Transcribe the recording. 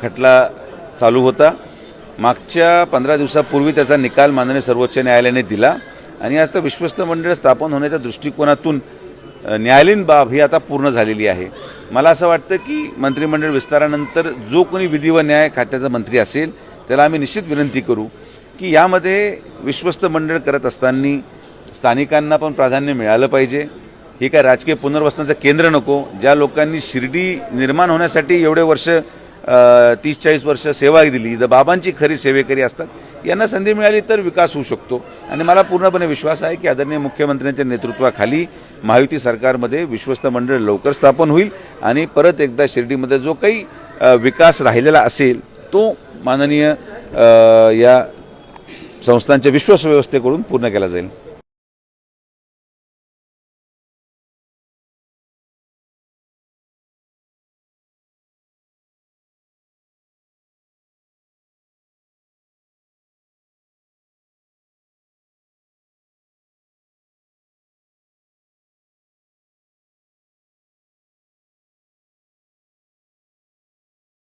खटला चालू होता। मागच्या 15 दिवसापूर्वी त्याचा निकाल माननीय सर्वोच्च न्यायालयाने दिला आणि आता विश्वस्त मंडळ स्थापन होण्याच्या दृष्टिकोनातून न्यायालयीन बाब ही आता पूर्ण झालेली आहे। मला असं वाटतं की मंत्रिमंडळ विस्तारानंतर जो कोणी विधी व न्याय खात्याचा मंत्री असेल त्याला आम्ही निश्चित विनंती करू की यामध्ये विश्वस्त मंडळ करत असताना स्थानिकांना पण प्राधान्य मिळालं पाहिजे। हे काय राजकीय पुनर्वसनाचं केंद्र नको। ज्या लोकांनी शिर्डी निर्माण होण्यासाठी एवढे वर्ष 30-40 वर्ष सेवा दिली, जर बाबांची खरी सेवेकरी असतात यांना संधी मिळाली तर विकास होऊ शकतो। आणि मला पूर्णपणे विश्वास आहे की आदरणीय मुख्यमंत्र्यांच्या नेतृत्वाखाली महायुती सरकारमध्ये विश्वस्त मंडळ लवकर स्थापन होईल आणि परत एकदा शिर्डीमध्ये जो काही विकास राहिलेला असेल तो माननीय या संस्थांच्या विश्वास व्यवस्थेकडून पूर्ण केला जाईल।